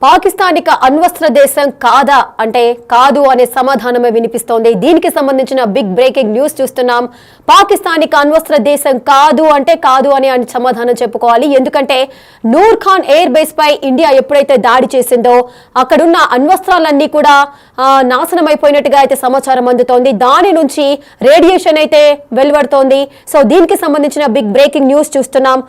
పాకిస్తానిక అణ్వస్త్ర దేశం కాదా అంటే కాదు అనే సమాధానమే వినిపిస్తోంది. దీనికి సంబంధించిన బిగ్ బ్రేకింగ్ న్యూస్ చూస్తున్నాం. పాకిస్తానిక అణ్వస్త్ర దేశం కాదు అంటే కాదు అని సమాధానం చెప్పుకోవాలి. ఎందుకంటే నూర్ ఖాన్ ఎయిర్ బేస్ పై ఇండియా ఎప్పుడైతే దాడి చేసిందో అక్కడున్న అణ్వస్త్రాలన్నీ కూడా నాశనం అయిపోయినట్టుగా అయితే సమాచారం అందుతోంది. దాని నుంచి రేడియేషన్ అయితే వెలువడుతోంది. సో దీనికి సంబంధించిన బిగ్ బ్రేకింగ్ న్యూస్ చూస్తున్నాం.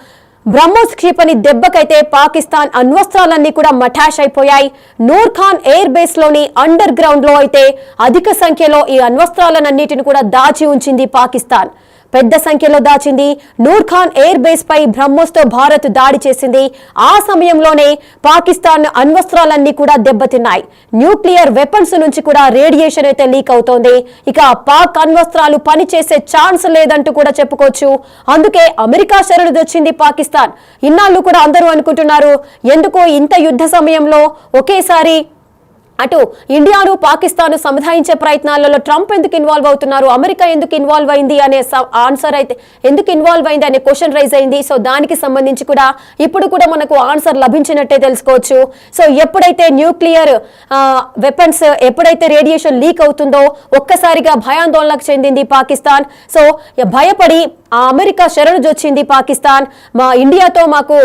బ్రహ్మోస్ క్షిపణి దెబ్బకైతే పాకిస్తాన్ అణ్వస్త్రాలన్నీ కూడా మఠాష్ అయిపోయాయి. నూర్ ఖాన్ ఎయిర్ బేస్ లోని అండర్ గ్రౌండ్ లో అయితే అధిక సంఖ్యలో ఈ అణ్వస్త్రాలన్నిటిని కూడా దాచి ఉంచింది పాకిస్తాన్. పెద్ద సంఖ్యలో దాచింది. నూర్ ఖాన్ ఎయిర్ బేస్ పై బ్రహ్మోస్ తో భారత్ దాడి చేసింది. ఆ సమయంలోనే పాకిస్తాన్ అణ్వస్త్రాలన్నీ కూడా దెబ్బతిన్నాయి. న్యూక్లియర్ వెపన్స్ నుంచి కూడా రేడియేషన్ అయితే లీక్ అవుతోంది. ఇక పాక్ అణ్వస్త్రాలు పనిచేసే ఛాన్స్ లేదంటూ కూడా చెప్పుకోవచ్చు. అందుకే అమెరికా శరణుదొచ్చింది పాకిస్తాన్. ఇన్నాళ్ళు కూడా అందరూ అనుకుంటున్నారు ఎందుకో ఇంత యుద్ధ సమయంలో ఒకేసారి అటు ఇండియాను పాకిస్తాన్ సముదాయించే ప్రయత్నాలలో ట్రంప్ ఎందుకు ఇన్వాల్వ్ అవుతున్నారు, అమెరికా ఎందుకు ఇన్వాల్వ్ అయింది అనే ఆన్సర్ అయితే ఎందుకు ఇన్వాల్వ్ అయింది అనే క్వశ్చన్ రైజ్ అయింది. సో దానికి సంబంధించి కూడా ఇప్పుడు కూడా మనకు ఆన్సర్ లభించినట్టే తెలుసుకోవచ్చు. సో ఎప్పుడైతే న్యూక్లియర్ వెపన్స్ ఎప్పుడైతే రేడియేషన్ లీక్ అవుతుందో ఒక్కసారిగా భయాందోళనకు చెందింది పాకిస్తాన్. సో భయపడి అమెరికా శరణుజొచ్చింది పాకిస్తాన్. మా ఇండియాతో మాకు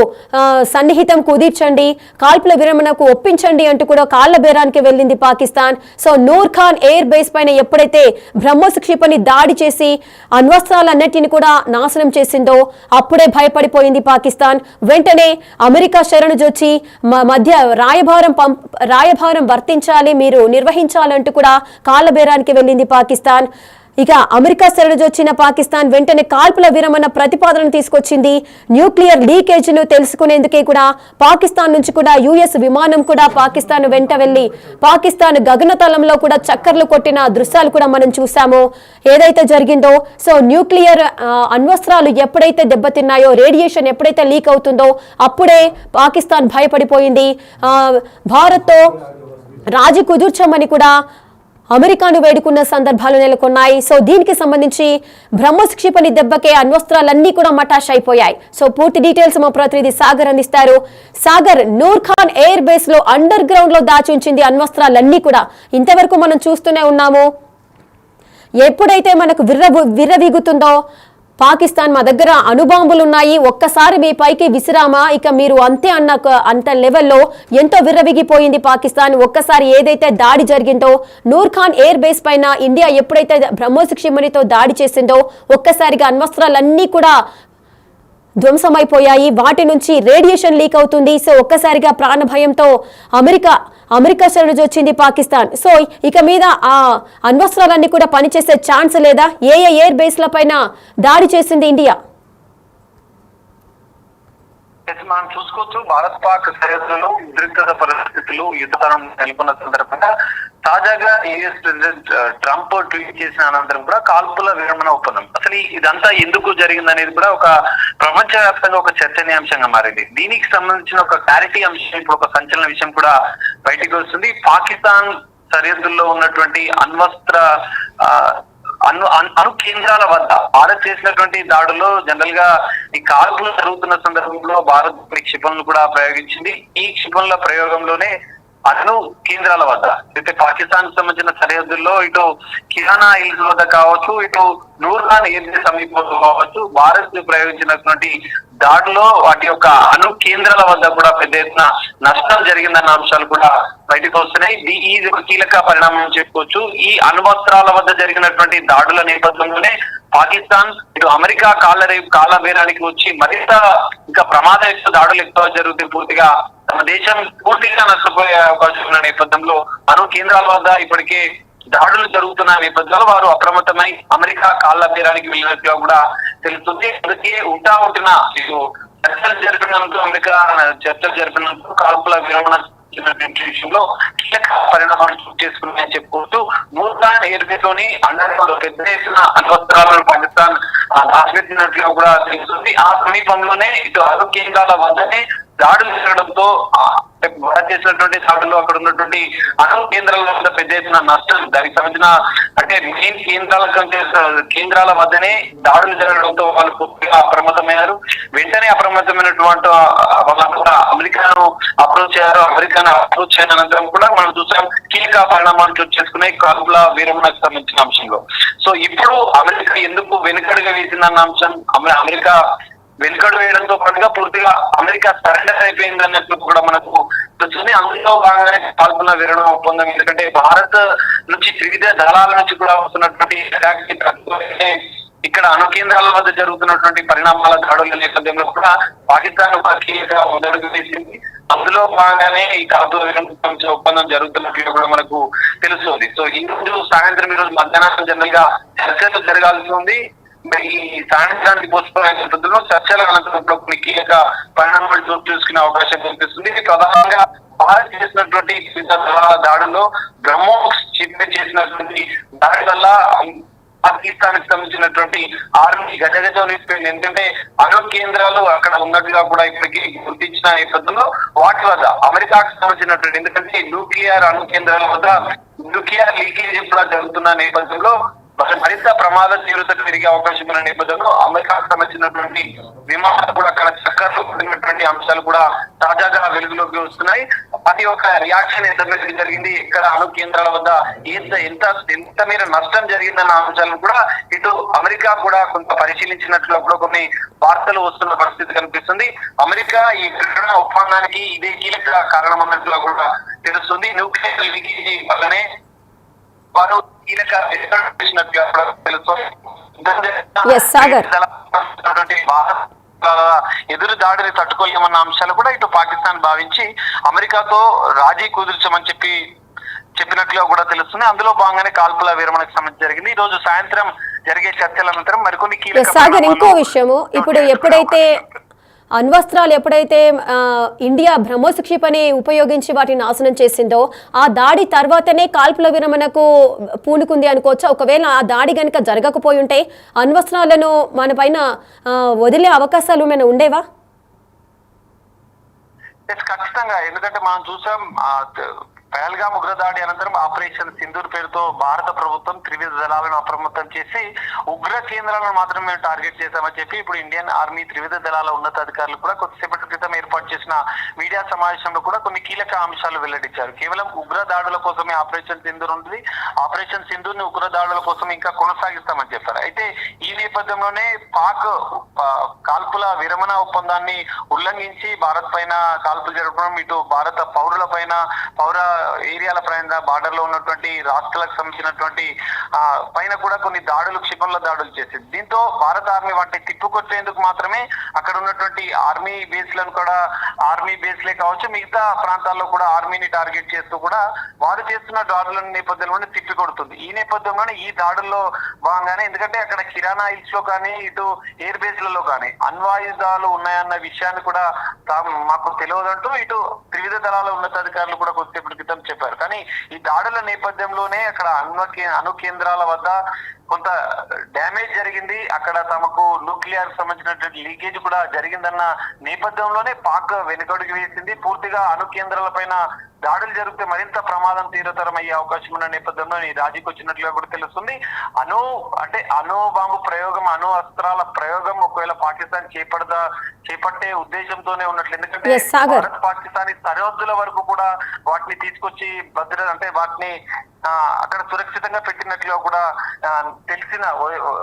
సన్నిహితం కుదిర్చండి, కాల్పుల విరమణకు ఒప్పించండి అంటూ కూడా కాళ్ల బేరానికి వెళ్ళింది Pakistan. So Noor Khan air base పైన ఎప్పుడైతే బ్రహ్మోస్ క్షిపణి దాడి చేసి అణ్వస్త్రాలన్నిటిని కూడా నాశనం చేసిందో అప్పుడే భయపడిపోయింది పాకిస్తాన్. వెంటనే అమెరికా శరణుజొచ్చి మా మధ్య రాయభారం వర్తించాలి, మీరు నిర్వహించాలంటూ కూడా కాళ్ల బేరానికి వెళ్ళింది పాకిస్తాన్. ఇక అమెరికా శరణుజొచ్చిన పాకిస్తాన్ వెంటనే కాల్పుల విరమణ ప్రతిపాదన తీసుకొచ్చింది. న్యూక్లియర్ లీకేజ్ ను తెలుసుకునేందుకే కూడా పాకిస్తాన్ నుంచి కూడా యుఎస్ విమానం కూడా పాకిస్తాన్ వెంట వెళ్లి పాకిస్తాన్ గగనతలంలో కూడా చక్కర్లు కొట్టిన దృశ్యాలు కూడా మనం చూసాము ఏదైతే జరిగిందో. సో న్యూక్లియర్ అణ్వస్త్రాలు ఎప్పుడైతే దెబ్బతిన్నాయో, రేడియేషన్ ఎప్పుడైతే లీక్ అవుతుందో అప్పుడే పాకిస్తాన్ భయపడిపోయింది. భారత్తో రాజీ కుదుర్చమని కూడా అమెరికాను వేడుకున్న సందర్భాలు నెలకొన్నాయి. సో దీనికి సంబంధించి బ్రహ్మోస్ క్షిపణి దెబ్బకే అణ్వస్త్రాలన్నీ కూడా మటాష్ అయిపోయాయి. సో పూర్తి డీటెయిల్స్ మా ప్రతినిధి సాగర్ అందిస్తారు. సాగర్, నూర్ ఖాన్ ఎయిర్ బేస్ లో అండర్ గ్రౌండ్ లో దాచి ఉంచింది అణ్వస్త్రాలన్నీ కూడా ఇంతవరకు మనం చూస్తూనే ఉన్నాము. ఎప్పుడైతే మనకు విర్రవీగుతుందో పాకిస్తాన్ మా దగ్గర అణుబాంబులు ఉన్నాయి, ఒక్కసారి మీ పైకి విసిరామా ఇక మీరు అంతే అంత లెవెల్లో ఎంతో విర్రవిగిపోయింది పాకిస్తాన్. ఒక్కసారి ఏదైతే దాడి జరిగిందో నూర్ ఖాన్ ఎయిర్ బేస్ పైన ఇండియా ఎప్పుడైతే బ్రహ్మోస్ క్షిపణితో దాడి చేసిందో ఒక్కసారిగా అణ్వస్త్రాలన్నీ కూడా ధ్వంసమైపోయాయి. వాటి నుంచి రేడియేషన్ లీక్ అవుతుంది. సో ఒక్కసారిగా ప్రాణ భయంతో అమెరికా శరణుజొచ్చింది పాకిస్తాన్. సో ఇక మీద ఆ అణ్వస్త్రాలన్నీ కూడా పనిచేసే ఛాన్స్ లేదా? ఏ ఎయిర్ బేస్ల పైన దాడి చేసింది ఇండియా? మనం చూసుకోవచ్చు, భారత్ పాక్ సరిహద్దులో ఉద్రిక్తత పరిస్థితులు యుద్ధతరం నెలకొన్న సందర్భంగా తాజాగా యుఎస్ ప్రెసిడెంట్ ట్రంప్ ట్వీట్ చేసిన అనంతరం కూడా కాల్పుల విరమణ ఒప్పందం అసలు ఇదంతా ఎందుకు జరిగిందనేది కూడా ఒక ప్రపంచవ్యాప్తంగా ఒక చర్చనీయాంశంగా మారింది. దీనికి సంబంధించిన ఒక క్లారిటీ అంశం, ఇప్పుడు ఒక సంచలన విషయం కూడా బయటికి వస్తుంది. పాకిస్తాన్ సరిహద్దుల్లో ఉన్నటువంటి అణ్వస్త్ర అణు కేంద్రాల వద్ద భారత్ చేసినటువంటి దాడుల్లో జనరల్ గా ఈ కాల్పులు జరుగుతున్న సందర్భంలో భారత్ క్షిపణులు కూడా ప్రయోగించింది. ఈ క్షిపణుల ప్రయోగంలోనే అణు కేంద్రాల వద్ద అయితే పాకిస్తాన్ సంబంధించిన సరిహద్దుల్లో ఇటు కిరానా హిల్స్ వద్ద కావచ్చు, ఇటు నూర్ ఖాన్ ఎయిర్ బేస్ సమీపంలో కావచ్చు, భారత్ ప్రయోగించినటువంటి దాడిలో వాటి యొక్క అణు కేంద్రాల వద్ద కూడా పెద్ద ఎత్తున నష్టం జరిగిందన్న అంశాలు కూడా బయటకు వస్తున్నాయి. ఇది ఒక కీలక పరిణామం చెప్పుకోవచ్చు. ఈ అణ్వస్త్రాల వద్ద జరిగినటువంటి దాడుల నేపథ్యంలోనే పాకిస్తాన్ ఇటు అమెరికా కాళ్ళ బేరానికి వచ్చి మరింత ఇంకా ప్రమాదయుక్త దాడులు ఎక్కువ జరుగుతాయి, పూర్తిగా తమ దేశం పూర్తిగా నష్టపోయే అవకాశం ఉన్న నేపథ్యంలో అణు కేంద్రాల వద్ద ఇప్పటికే దాడులు జరుగుతున్న నేపథ్యంలో వారు అప్రమత్తమై అమెరికా కాళ్ళ బేరానికి వెళ్ళినట్టుగా కూడా తెలుస్తుంది. అందుకే ఉంటిన ఇటు చర్చలు జరిపినందుకు కాల్పుల విరమణ విషయంలో కీలక పరిణామాలు చోటు చేసుకున్నాయని చెప్పుకుంటూ నూర్ ఖాన్ ఎయిర్ బేస్ లోని అండర్ పెద్ద ఎత్తున అణ్వస్త్రాలను పాకిస్తాన్ దాచిపెట్టినట్లుగా కూడా తెలుస్తుంది. ఆ సమీపంలోనే ఇటు అణు కేంద్రాల వద్దనే దాడులు జరగడంతో భారత్ చేసినటువంటి దాడుల్లో అక్కడ ఉన్నటువంటి అణు కేంద్రాల వద్ద పెద్ద ఎత్తున నష్టం, దానికి సంబంధించిన అంటే మెయిన్ కేంద్రాల వద్దనే దాడులు జరగడంతో వాళ్ళు పూర్తిగా అప్రమత్తమయ్యారు. వెంటనే అప్రమత్తమైనటువంటి వాళ్ళంతా కూడా అమెరికాను అప్రోచ్ అయ్యారు. అమెరికాను అప్రోచ్ అయిన అనంతరం కూడా మనం చూసాం కీలక పరిణామాలు చోటు చేసుకునే కాల్పుల విరమణకు సంబంధించిన అంశంలో. సో ఇప్పుడు అమెరికా ఎందుకు వెనుకడుగా వేసిందన్న అంశం, అమెరికా వెనుకడు వేయడంతో పాటుగా పూర్తిగా అమెరికా సరెండర్ అయిపోయింది అన్నట్లు కూడా మనకు తెలుస్తుంది. అందులో భాగంగానే కాల్పుల విరమణ ఒప్పందం. ఎందుకంటే భారత్ నుంచి త్రివిధ దళాల నుంచి కూడా వస్తున్నటువంటి ఇక్కడ అణు కేంద్రాల వద్ద జరుగుతున్నటువంటి పరిణామాల దాడుల నేపథ్యంలో కూడా పాకిస్తాన్ ఒక కీలక మొదలుగు వేసింది. అందులో భాగంగానే ఈ కాల్పుల విరమణ ఒప్పందం జరుగుతున్నట్లు కూడా మనకు తెలుస్తుంది. సో ఈ రోజు సాయంత్రం, ఈ రోజు మధ్యాహ్నం జనరల్ గా చర్చలు జరగాల్సి ఉంది. ఈ సాయంత్రానికి పోస్టుపోయిన నేపథ్యంలో చర్చల అనంతరం కొన్ని కీలక పరిణామాలు చోటు చేసుకునే అవకాశం కనిపిస్తుంది. ప్రధానంగా భారత్ చేసినటువంటి దాడుల్లో బ్రహ్మోస్ చేసినటువంటి దాడి వల్ల పాకిస్తాన్ కి సంబంధించినటువంటి ఆర్మీ గజగజ నిలిచిపోయింది. ఎందుకంటే అణు కేంద్రాలు అక్కడ ఉన్నట్టుగా కూడా ఇప్పటికీ గుర్తించిన నేపథ్యంలో వాటి వద్ద అమెరికాకు సంబంధించినటువంటి, ఎందుకంటే న్యూక్లియర్ అణు కేంద్రాల వద్ద న్యూక్లియర్ లీకేజ్ కూడా జరుగుతున్న నేపథ్యంలో మరింత ప్రమాద తీవ్రత పెరిగే అవకాశం ఉన్న నేపథ్యంలో అమెరికాకు సంబంధించినటువంటి విమానాలు కూడా అక్కడ చక్కర్లు పడినటువంటి అంశాలు కూడా తాజాగా వెలుగులోకి వస్తున్నాయి. అది ఒక రియాక్షన్ ఎంత జరిగింది, ఎక్కడ అణు కేంద్రాల వద్ద ఎంత మేర నష్టం జరిగిందన్న అంశాలను కూడా ఇటు అమెరికా కూడా కొంత పరిశీలించినట్లు కూడా కొన్ని వార్తలు వస్తున్న పరిస్థితి కనిపిస్తుంది. అమెరికా ఈ విరమణ ఒప్పందానికి ఇదే కీలక కారణం అన్నట్లు కూడా తెలుస్తుంది. న్యూక్లియర్ లీకేజీ వల్లనే వారు కీలక ఎదురు దాడిని తట్టుకోలేమన్న అంశాలు కూడా ఇటు పాకిస్తాన్ భావించి అమెరికాతో రాజీ కుదిర్చమని చెప్పినట్లుగా కూడా తెలుస్తుంది. అందులో భాగంగానే కాల్పుల విరమణకు సంబంధించి జరిగింది. ఈ రోజు సాయంత్రం జరిగే చర్చల అనంతరం మరికొన్ని కీలక ఇంకో విషయము, ఇప్పుడు ఎప్పుడైతే అణ్వస్త్రాలు ఇండియా బ్రహ్మోస్ క్షిపణి ఉపయోగించి వాటిని నాశనం చేసిందో ఆ దాడి తర్వాతనే కాల్పుల విరమణకు పూనుకుంది అనుకోవచ్చా? ఒకవేళ ఆ దాడి కనుక జరగకపోయి ఉంటే అణ్వస్త్రాలను మన పైన వదిలే అవకాశాలు ఏమైనా ఉండేవా? ఖచ్చితంగా. ఎందుకంటే మనం చూసాం పహల్గాం ఉగ్రదాడి అనంతరం ఆపరేషన్ సింధూర్ పేరుతో భారత ప్రభుత్వం త్రివిధ దళాలను అప్రమత్తం చేసి ఉగ్ర కేంద్రాలను మాత్రమే టార్గెట్ చేశామని చెప్పి ఇప్పుడు ఇండియన్ ఆర్మీ త్రివిధ దళాల ఉన్నతాధికారులు కూడా కొద్దిసేపటి క్రితం ఏర్పాటు చేసిన మీడియా సమావేశంలో కూడా కొన్ని కీలక అంశాలు వెల్లడించారు. కేవలం ఉగ్ర దాడుల కోసమే ఆపరేషన్ సింధూర్ ఉంది, ఆపరేషన్ సింధూర్ ని ఉగ్ర దాడుల కోసం ఇంకా కొనసాగిస్తామని చెప్పారు. అయితే ఈ నేపథ్యంలోనే పాక్ కాల్పుల విరమణ ఒప్పందాన్ని ఉల్లంఘించి భారత్ పైన కాల్పులు జరపడం, ఇటు భారత పౌరుల పైన ఏరియాల పైన బార్డర్ లో ఉన్నటువంటి రాష్ట్రాలకు సంబంధించినటువంటి పైన కూడా కొన్ని దాడులు, క్షిపణుల దాడులు చేసింది. దీంతో భారత ఆర్మీ వాటిని తిప్పుకొచ్చేందుకు మాత్రమే అక్కడ ఉన్నటువంటి ఆర్మీ బేస్లను కూడా, ఆర్మీ బేస్లే కావచ్చు మిగతా ప్రాంతాల్లో కూడా ఆర్మీని టార్గెట్ చేస్తూ కూడా వారు చేస్తున్న దాడుల నేపథ్యంలోనే తిప్పి కొడుతుంది. ఈ నేపథ్యంలోనే ఈ దాడుల్లో భాగంగానే, ఎందుకంటే అక్కడ కిరాణా హిల్స్ లో కానీ ఇటు ఎయిర్ బేస్లలో కానీ అణ్వాయుధాలు ఉన్నాయన్న విషయాన్ని కూడా మాకు తెలియదంటూ ఇటు త్రివిధ దళాల ఉన్నతాధికారులు కూడా కొద్దిసేపటి క్రితం చెప్పారు. కానీ ఈ దాడుల నేపథ్యంలోనే అక్కడ అణు కేంద్రాల వద్ద కొంత డ్యామేజ్ జరిగింది, అక్కడ తమకు న్యూక్లియర్ సంబంధించినటువంటి లీకేజ్ కూడా జరిగిందన్న నేపథ్యంలోనే పాక్ వెనుకడుగు వేసింది. పూర్తిగా అణు కేంద్రాల పైన దాడులు జరిగితే మరింత ప్రమాదం తీవ్రతరం అయ్యే అవకాశం ఉన్న నేపథ్యంలో ఈ రాజీకి వచ్చినట్లుగా కూడా తెలుస్తుంది. అణు బాంబు ప్రయోగం, అణు అస్త్రాల ప్రయోగం ఒకవేళ పాకిస్తాన్ చేపట్టే ఉద్దేశంతోనే ఉన్నట్లు. ఎందుకంటే భారత్ పాకిస్తాన్ సరిహద్దుల వరకు కూడా వాటిని తీసుకొచ్చి వాటిని అక్కడ సురక్షితంగా పెట్టినట్లుగా కూడా తెలిసిన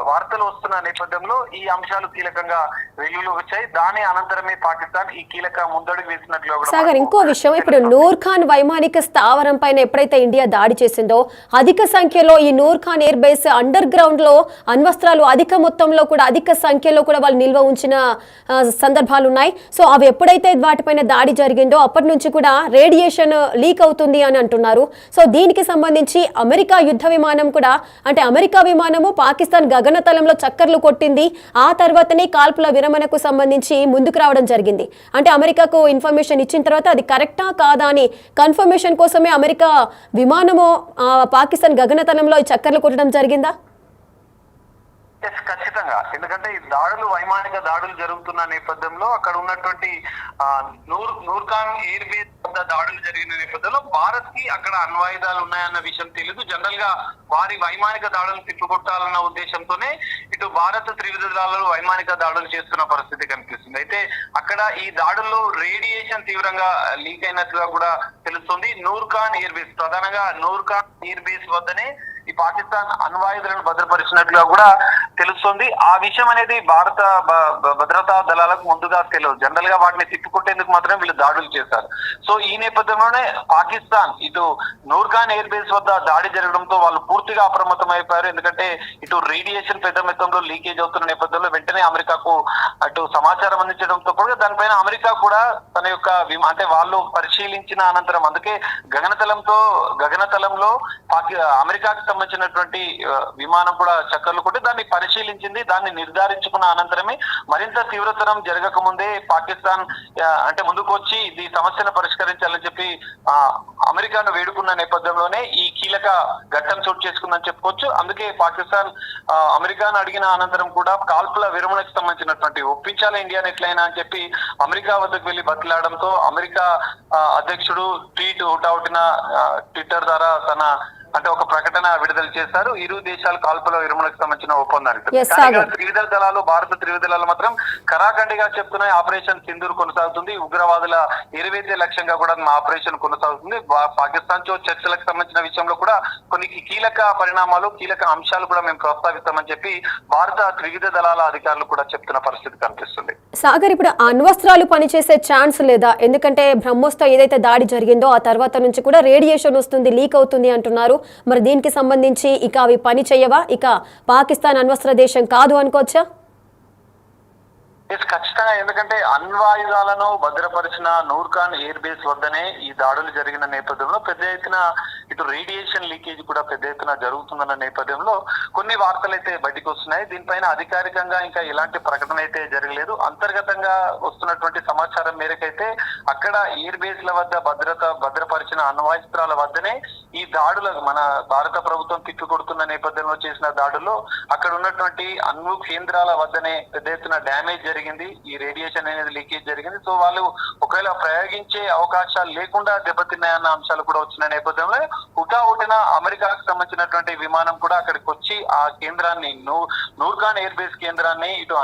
వార్తలు వస్తున్న నేపథ్యంలో ఈ అంశాలు కీలకంగా వెలుగులోకి వచ్చాయి. దాని అనంతరమే పాకిస్తాన్ ఈ కీలక ముందడుగు వేసినట్లుగా కూడా. సాగర్, ఇంకో విషయం, ఇప్పుడు నూర్ ఖాన్ వైమానిక స్థావరం పైన ఎప్పుడైతే ఇండియా దాడి చేసిందో అధిక సంఖ్యలో ఈ Noor Khan air base underground లో అణ్వస్త్రాలు అధిక మొత్తంలో కూడా అధిక సంఖ్యలో కూడా వాళ్ళు నిల్వ ఉంచిన సందర్భాలు ఉన్నాయి. సో అవి ఎప్పుడైతే వాటిపైన దాడి జరిగిందో అప్పటి నుంచి కూడా రేడియేషన్ లీక్ అవుతుంది అని అంటున్నారు. సో దీనికి సంబంధించి అమెరికా యుద్ధ విమానం కూడా, అంటే అమెరికా విమానము పాకిస్తాన్ గగనతలంలో చక్కర్లు కొట్టింది, ఆ తర్వాతనే కాల్పుల విరమణకు సంబంధించి ముందుకు రావడం జరిగింది. అంటే అమెరికాకు ఇన్ఫర్మేషన్ ఇచ్చిన తర్వాత అది కరెక్టా కాదా అని కన్ఫర్మేషన్ కోసమే అమెరికా విమానము పాకిస్తాన్ గగనతలంలో చక్కర్లు కొట్టడం జరిగిందా? ఖచ్చితంగా. ఎందుకంటే ఈ దాడులు, వైమానిక దాడులు జరుగుతున్న నేపథ్యంలో అక్కడ ఉన్నటువంటి నూర్ ఖాన్ ఎయిర్ బేస్ వద్ద దాడులు జరిగిన నేపథ్యంలో భారత్ కి అక్కడ అణ్వాయుధాలు ఉన్నాయన్న విషయం తెలియదు. జనరల్ గా వారి వైమానిక దాడులను తిప్పికొట్టాలన్న ఉద్దేశంతోనే ఇటు భారత్ త్రివిధ దళాలు వైమానిక దాడులు చేస్తున్న పరిస్థితి కనిపిస్తుంది. అయితే అక్కడ ఈ దాడుల్లో రేడియేషన్ తీవ్రంగా లీక్ అయినట్లుగా కూడా తెలుస్తుంది. నూర్ఖాన్ ఎయిర్ బేస్, ప్రధానంగా నూర్ఖాన్ ఎయిర్ బేస్ వద్దనే ఈ పాకిస్తాన్ అణ్వాయుధాలను భద్రపరిచినట్లుగా కూడా తెలుస్తుంది. ఆ విషయం అనేది భారత భద్రతా దళాలకు ముందుగా తెలియదు. జనరల్ గా వాటిని తిప్పికొట్టేందుకు మాత్రమే వీళ్ళు దాడులు చేశారు. సో ఈ నేపథ్యంలోనే పాకిస్తాన్ ఇటు నూర్ఖాన్ ఎయిర్ బేస్ వద్ద దాడి జరగడంతో వాళ్ళు పూర్తిగా అప్రమత్తం అయిపోయారు. ఎందుకంటే ఇటు రేడియేషన్ పెద్ద మొత్తంలో లీకేజ్ అవుతున్న నేపథ్యంలో వెంటనే అమెరికాకు అటు సమాచారం అందించడంతో కూడా దానిపైన అమెరికా కూడా తన యొక్క అంటే వాళ్ళు పరిశీలించిన అనంతరం, అందుకే గగనతలంలో అమెరికాకు సంబంధించినటువంటి విమానం కూడా చక్కర్లు కొట్టి దాన్ని పరిశీలించింది. దాన్ని నిర్ధారించుకున్న అనంతరమే మరింత తీవ్రతరం జరగక ముందే పాకిస్తాన్ అంటే ముందుకు వచ్చి ఈ సమస్యను పరిష్కరించాలని చెప్పి అమెరికాను వేడుకున్న నేపథ్యంలోనే ఈ కీలక ఘట్టం చోటు చేసుకుందని చెప్పుకోవచ్చు. అందుకే పాకిస్తాన్ అమెరికాను అడిగిన అనంతరం కూడా కాల్పుల విరమణకు సంబంధించినటువంటి ఒప్పించాలి ఇండియాని ఎట్లయినా అని చెప్పి అమెరికా వద్దకు వెళ్లి బతిలాడడంతో అమెరికా అధ్యక్షుడు ట్విట్టర్ ద్వారా తన అంటే ఒక ప్రకటన విడుదల చేశారు. ఇరు దేశాల కాల్పుల విరమణకు సంబంధించిన ఒప్పందానికి త్రివిధ దళాలు, భారత త్రివిధ దళాలు మాత్రం కరాఖండిగా చెప్తున్నాయి ఆపరేషన్ సింధూర్ కొనసాగుతుంది. ఉగ్రవాదుల ఎరువేదే లక్ష్యంగా కూడా ఆపరేషన్ కొనసాగుతుంది. పాకిస్తాన్ తో చర్చలకు సంబంధించిన విషయంలో కూడా కొన్ని కీలక పరిణామాలు, కీలక అంశాలు కూడా మేము ప్రస్తావిస్తామని చెప్పి భారత త్రివిధ దళాల అధికారులు కూడా చెప్తున్న పరిస్థితి కనిపిస్తుంది. సాగర్, ఇప్పుడు అణ్వస్త్రాలు పనిచేసే ఛాన్స్ లేదా? ఎందుకంటే బ్రహ్మోస్తో ఏదైతే దాడి జరిగిందో ఆ తర్వాత నుంచి కూడా రేడియేషన్ వస్తుంది, లీక్ అవుతుంది అంటున్నారు. మరి దీనికి సంబంధించి ఇక అవి పని చేయవా? ఇక పాకిస్తాన్ అణ్వస్త్ర దేశం కాదు అనుకోవచ్చా? ఖచ్చితంగా, ఎందుకంటే అణ్వాయుధాలను భద్రపరిచిన నూర్ఖాన్ ఎయిర్ బేస్ వద్దనే ఈ దాడులు జరిగిన నేపథ్యంలో పెద్ద ఎత్తున ఇటు రేడియేషన్ లీకేజ్ కూడా పెద్ద ఎత్తున జరుగుతుందన్న నేపథ్యంలో కొన్ని వార్తలు అయితే బయటకు వస్తున్నాయి. దీనిపైన అధికారికంగా ఇంకా ఎలాంటి ప్రకటన అయితే జరగలేదు. అంతర్గతంగా వస్తున్నటువంటి సమాచారం మేరకైతే అక్కడ ఎయిర్ బేస్ల వద్ద భద్రపరిచిన అణ్వాస్త్రాల వద్దనే ఈ దాడులకు మన భారత ప్రభుత్వం తిప్పికొడుతున్న నేపథ్యంలో చేసిన దాడుల్లో అక్కడ ఉన్నటువంటి అణ్వు కేంద్రాల వద్దనే పెద్ద ఎత్తున డ్యామేజ్ జరిగింది. ఈ రేడియేషన్ అనేది లీకేజ్ జరిగింది. సో వాళ్ళు ఒకవేళ ప్రయోగించే అవకాశాలు లేకుండా దెబ్బతిన్నాయన్న అంశాలు కూడా వచ్చిన నేపథ్యంలో హుటాహుటిన అమెరికాకు సంబంధించినటువంటి విమానం కూడా అక్కడికి వచ్చి ఆ కేంద్రాన్ని నూర్ఖాన్ ఎయిర్ బేస్ కేంద్రాన్ని ఇటు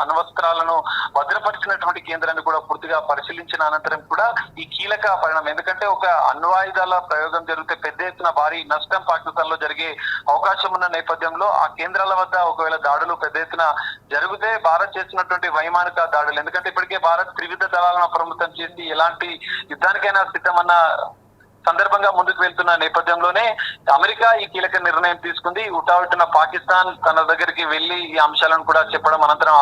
అణ్వస్త్రాలను భద్రపరిచినటువంటి కేంద్రాన్ని కూడా పూర్తిగా పరిశీలించిన అనంతరం కూడా ఈ కీలక పరిణామం, ఎందుకంటే ఒక అణ్వాయుధాల ప్రయోగం జరిగితే పెద్ద ఎత్తున భారీ నష్టం పాకిస్తాన్ లో జరిగే అవకాశం ఉన్న నేపథ్యంలో ఆ కేంద్రాల వద్ద ఒకవేళ దాడులు పెద్ద ఎత్తున జరిగితే భారత్ చేస్తున్నటువంటి వైమానిక దాడులు, ఎందుకంటే ఇప్పటికే భారత్ త్రివిధ దళాలను అప్రమత్తం చేసి ఎలాంటి యుద్ధానికైనా సిద్ధమన్న సందర్భంగా ముందుకు వెళ్తున్న నేపథ్యంలోనే అమెరికా ఈ కీలక నిర్ణయం తీసుకుంది. హుటాహుటిన పాకిస్తాన్ తన దగ్గరికి వెళ్లి ఈ అంశాలను కూడా చెప్పడం, అనంతరం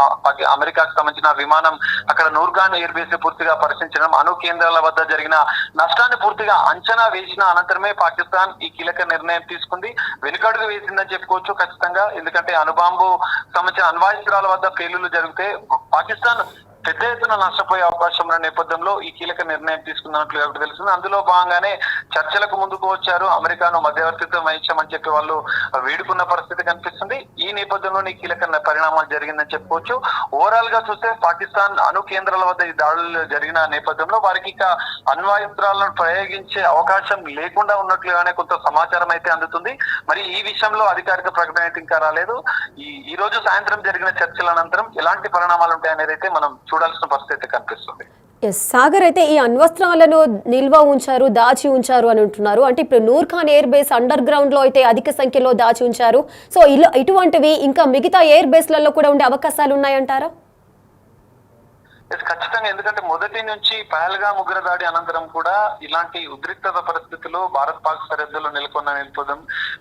అమెరికాకు సంబంధించిన విమానం అక్కడ నూర్ఖాన్ ఎయిర్ బేస్ పూర్తిగా పరిశీలించడం, అణు కేంద్రాల వద్ద జరిగిన నష్టాన్ని పూర్తిగా అంచనా వేసిన అనంతరమే పాకిస్తాన్ ఈ కీలక నిర్ణయం తీసుకుంది. వెనుకడుగు వేసిందని చెప్పుకోవచ్చు ఖచ్చితంగా. ఎందుకంటే అణుబాంబు సంబంధించిన అణ్వాస్త్రాల వద్ద పేలుళ్లు జరిగితే పాకిస్తాన్ పెద్ద ఎత్తున నష్టపోయే అవకాశం ఉన్న నేపథ్యంలో ఈ కీలక నిర్ణయం తీసుకున్నట్లు తెలుస్తుంది. అందులో భాగంగానే చర్చలకు ముందుకు వచ్చారు. అమెరికాను మధ్యవర్తిత్వం వహించామని చెప్పి వాళ్ళు వేడుకున్న పరిస్థితి కనిపిస్తుంది. ఈ నేపథ్యంలో ఈ కీలక పరిణామాలు జరిగిందని చెప్పుకోవచ్చు. ఓవరాల్ గా చూస్తే పాకిస్తాన్ అణు కేంద్రాల వద్ద ఈ దాడులు జరిగిన నేపథ్యంలో వారికి ఇక అణ్వాస్త్రాలను ప్రయోగించే అవకాశం లేకుండా ఉన్నట్లుగానే కొంత సమాచారం అయితే అందుతుంది. మరి ఈ విషయంలో అధికారిక ప్రకటన అయితే ఇంకా రాలేదు. ఈ రోజు సాయంత్రం జరిగిన చర్చల అనంతరం ఎలాంటి పరిణామాలు ఉంటాయనేది అయితే మనం చూడాల్సిన పరిస్థితి కనిపిస్తుంది. సాగర్, అయితే ఈ అణ్వస్త్రాలను నిల్వ ఉంచారు, దాచి ఉంచారు అని అంటున్నారు. అంటే ఇప్పుడు Nur Khan air base underground లో అయితే అధిక సంఖ్యలో దాచి ఉంచారు. సో ఇటువంటివి ఇంకా మిగతా ఎయిర్ బేస్లలో కూడా ఉండే అవకాశాలు ఉన్నాయంటారా? ఖచ్చితంగా, ఎందుకంటే మొదటి నుంచి పహల్గామ్ ఉగ్రదాడి అనంతరం కూడా ఇలాంటి ఉద్రిక్తత పరిస్థితుల్లో భారత్ పాక్ సరిహద్దులో నెలకొన్న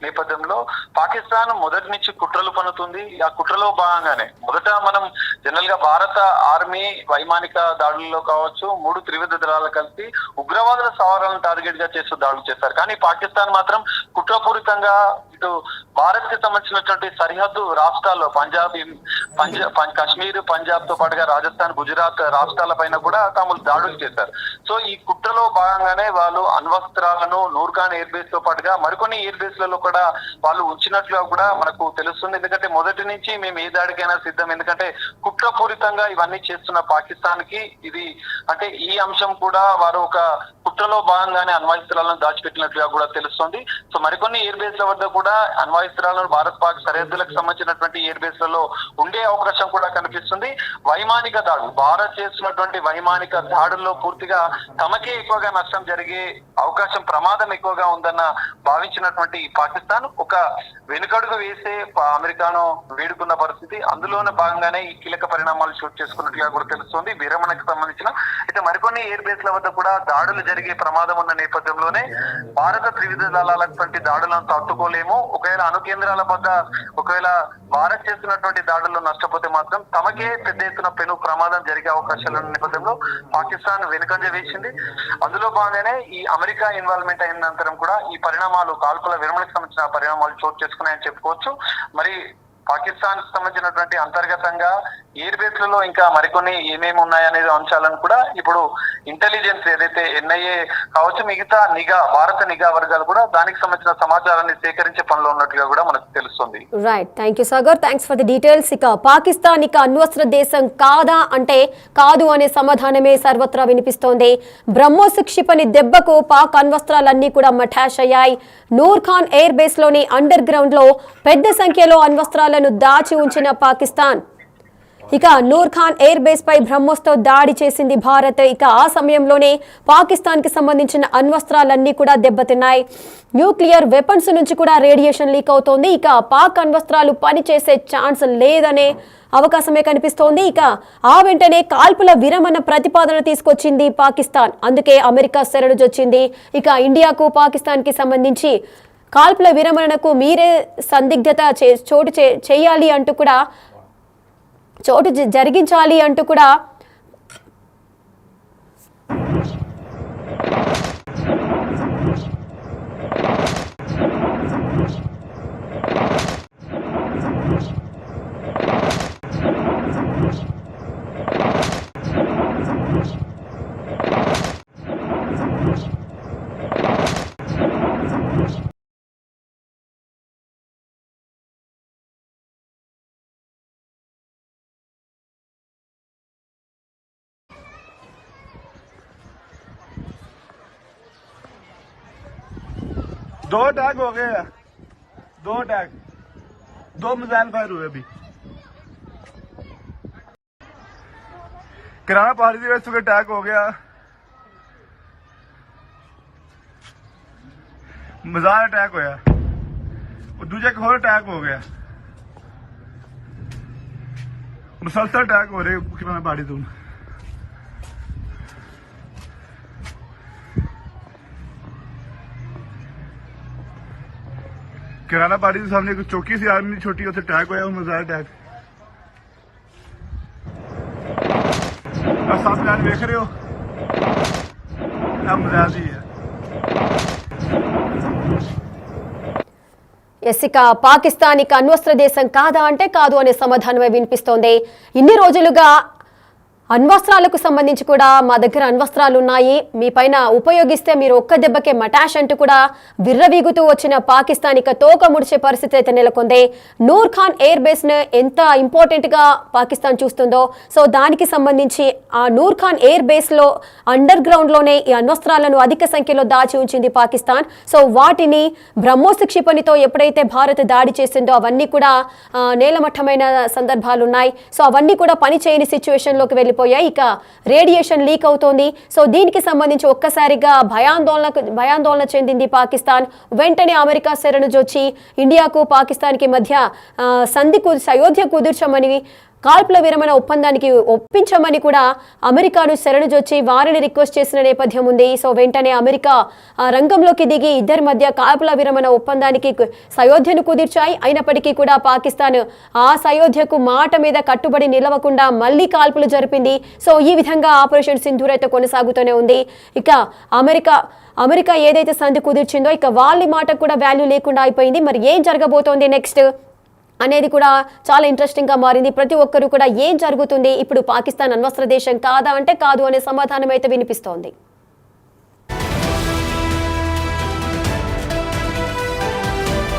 నేపథ్యంలో పాకిస్తాన్ మొదటి నుంచి కుట్రలు పన్నుతుంది. ఆ కుట్రలో భాగంగానే మొదట మనం జనరల్ గా భారత ఆర్మీ వైమానిక దాడుల్లో కావచ్చు 3 త్రివిధ దళాలు కలిసి ఉగ్రవాదుల సవారాలను టార్గెట్ గా చేస్తూ దాడులు చేశారు. కానీ పాకిస్తాన్ మాత్రం కుట్రపూరితంగా ఇటు భారత్ కి సంబంధించినటువంటి సరిహద్దు రాష్ట్రాల్లో కాశ్మీర్, పంజాబ్ తో పాటుగా రాజస్థాన్, గుజరాత్ రాష్ట్రాల పైన కూడా తాము దాడులు చేశారు. సో ఈ కుట్రలో భాగంగానే వాళ్ళు అణ్వస్త్రాలను నూర్ఖాన్ ఎయిర్ బేస్ తో పాటుగా మరికొన్ని ఎయిర్ బేస్ లలో కూడా వాళ్ళు ఉంచినట్లుగా కూడా మనకు తెలుస్తుంది. ఎందుకంటే మొదటి నుంచి మేము ఏ దాడికైనా సిద్ధం, ఎందుకంటే కుట్రపూరితంగా ఇవన్నీ చేస్తున్న పాకిస్తాన్ కి ఇది అంటే ఈ అంశం కూడా వారు ఒక కుట్రలో భాగంగానే అణ్వాస్త్రాలను దాచిపెట్టినట్లుగా కూడా తెలుస్తుంది. సో మరికొన్ని ఎయిర్ బేస్ల వద్ద కూడా అణ్వాస్త్రాలను భారత్ పాక్ సరిహద్దులకు సంబంధించినటువంటి ఎయిర్ బేస్లలో ఉండే అవకాశం కూడా కనిపిస్తుంది. వైమానిక దాడులు, భారత్ చేస్తున్నటువంటి వైమానిక దాడుల్లో పూర్తిగా తమకే ఎక్కువగా నష్టం జరిగే అవకాశం, ప్రమాదం ఎక్కువగా ఉందన్న భావించినటువంటి పాకిస్తాన్ ఒక వెనుకడుగు వేసే అమెరికాను వేడుకున్న పరిస్థితి. అందులోనే భాగంగానే ఈ కీలక పరిణామాలు చోటు చేసుకున్నట్లుగా కూడా తెలుస్తుంది. విరమణకు సంబంధించిన అయితే మరికొన్ని ఎయిర్ బేస్ల వద్ద కూడా దాడులు జరిగే ప్రమాదం ఉన్న నేపథ్యంలోనే భారత త్రివిధ దళాలటువంటి దాడులను తట్టుకోలేము. ఒకవేళ అణు కేంద్రాల వద్ద ఒకవేళ భారత్ చేస్తున్నటువంటి దాడుల్లో నష్టపోతే మాత్రం తమకే పెద్ద ఎత్తున పెను ప్రమాదం జరిగే అవకాశాలు ఉన్న నేపథ్యంలో పాకిస్తాన్ వెనుకంజ వేసింది. అందులో భాగంగానే ఈ అమెరికా ఇన్వాల్వ్మెంట్ అయిన అనంతరం కూడా ఈ పరిణామాలు, కాల్పుల విరమణకు సంబంధించిన పరిణామాలు చోటు చేసుకున్నాయని చెప్పుకోవచ్చు. మరి పాకిస్తాన్ సంబంధించినటువంటి అంతర్గతంగా ఎయిర్ బేస్లలో ఇంకా మరికొన్ని ఏమేమి ఉన్నాయనే అంశాలను కూడా ఇప్పుడు ఇంటెలిజెన్స్ ఏదైతే ఎన్ఐఏ కావచ్చు, మిగతా నిఘా, భారత నిఘా వర్గాలు కూడా దానికి సంబంధించిన సమాచారాన్ని సేకరించే పనిలో ఉన్నట్లుగా కూడా మనకు తెలుస్తుంది. Right, thank you Sagar, thanks for the details. ఇక పాకిస్తాన్ ఇక అణ్వస్త్ర దేశం కాదా అంటే కాదు అనే సమాధానమే సర్వత్రా వినిపిస్తోంది. బ్రహ్మోస్ క్షిపణి దెబ్బకు పాక్ అణ్వస్త్రాలన్నీ కూడా మఠాష్ అయ్యాయి. నూర్ఖాన్ ఎయిర్ బేస్ లోని అండర్ గ్రౌండ్ లో పెద్ద సంఖ్యలో అణ్వస్త్రాలను దాచి ఉంచిన పాకిస్తాన్ ఇక నూర్ఖాన్ ఎయిర్ బేస్ పై బ్రహ్మోస్ తో దాడి చేసింది భారత్. ఇక ఆ సమయంలోనే పాకిస్తాన్ కి సంబంధించిన అణ్వస్త్రాలన్నీ కూడా దెబ్బతిన్నాయి. న్యూక్లియర్ వెపన్స్ నుంచి కూడా రేడియేషన్ లీక్ అవుతోంది. ఇక పాక్ అణ్వస్త్రాలు పనిచేసే ఛాన్స్ లేదనే అవకాశమే కనిపిస్తోంది. ఇక ఆ వెంటనే కాల్పుల విరమణ ప్రతిపాదన తీసుకొచ్చింది పాకిస్తాన్. అందుకే అమెరికా శరణుజొచ్చింది. ఇక ఇండియాకు పాకిస్తాన్ కి సంబంధించి కాల్పుల విరమణకు మీరే సందిగ్ధత చేయాలి అంటూ కూడా జరిగించాలి అంటూ కూడా दो अटैक हो गए, 2 अटैक, 2 मिसाइल फायर हुए अभी। किराना पहाड़ी के वैसे अटैक हो गया, मजार अटैक होया, दूजे एक होर अटैक हो गया। मुसलसल अटैक हो रहे किराना पहाड़ी तो। किराना पार्टी के सामने एक चौकी सी आर्मी छोटी उसे अटैक होया, मजार अटैक। सामने आप देख रहे हो मजार ही है। ఇక పాకిస్తాన్ ఇక అణ్వస్త్ర దేశం కాదా అంటే కాదు అనే సమాధానమే వినిపిస్తోంది. ఇన్ని రోజులుగా అణ్వస్త్రాలకు సంబంధించి కూడా మా దగ్గర అణ్వస్త్రాలు ఉన్నాయి, మీ పైన ఉపయోగిస్తే మీరు ఒక్క దెబ్బకే మటాష్ అంటూ కూడా విర్రవీగుతూ వచ్చిన పాకిస్తాన్ ఇక తోక ముడిచే పరిస్థితి అయితే నెలకొంది. నూర్ఖాన్ ఎయిర్ బేస్ ను ఎంత ఇంపార్టెంట్ గా పాకిస్తాన్ చూస్తుందో, సో దానికి సంబంధించి ఆ నూర్ఖాన్ ఎయిర్ బేస్ లో అండర్ గ్రౌండ్ లోనే ఈ అణ్వస్త్రాలను అధిక సంఖ్యలో దాచి ఉంచింది పాకిస్తాన్. సో వాటిని బ్రహ్మోస్ క్షిపణితో ఎప్పుడైతే భారత్ దాడి చేసిందో అవన్నీ కూడా నేలమట్టమైన సందర్భాలు ఉన్నాయి. సో అవన్నీ కూడా పని చేయని సిచ్యువేషన్ లోకి వెళ్ళి ఇక రేడియేషన్ లీక్ అవుతోంది. సో దీనికి సంబంధించి ఒక్కసారిగా భయాందోళన చెందింది పాకిస్తాన్. వెంటనే అమెరికా శరణుజొచ్చి ఇండియాకు పాకిస్తాన్ కి మధ్య సయోధ్య కుదుర్చమని, కాల్పుల విరమణ ఒప్పందానికి ఒప్పించమని కూడా అమెరికాను శరణుజొచ్చి వారిని రిక్వెస్ట్ చేసిన నేపథ్యం ఉంది. సో వెంటనే అమెరికా రంగంలోకి దిగి ఇద్దరి మధ్య కాల్పుల విరమణ ఒప్పందానికి సయోధ్యను కుదిర్చాయి. అయినప్పటికీ కూడా పాకిస్తాన్ ఆ సయోధ్యకు మాట మీద కట్టుబడి నిలవకుండా మళ్ళీ కాల్పులు జరిపింది. సో ఈ విధంగా ఆపరేషన్ సింధూర్ అయితే కొనసాగుతూనే ఉంది. ఇక అమెరికా ఏదైతే సంధి కుదిర్చిందో ఇక వాళ్ళ మాట కూడా వాల్యూ లేకుండా అయిపోయింది. మరి ఏం జరగబోతోంది నెక్స్ట్ అనేది కూడా చాలా ఇంట్రెస్టింగ్ గా మారింది. ప్రతి ఒక్కరు కూడా ఏం జరుగుతుంది, ఇప్పుడు పాకిస్తాన్ అణ్వస్త్ర దేశం కాదా అంటే కాదు అనే సమాధానం అయితే వినిపిస్తోంది.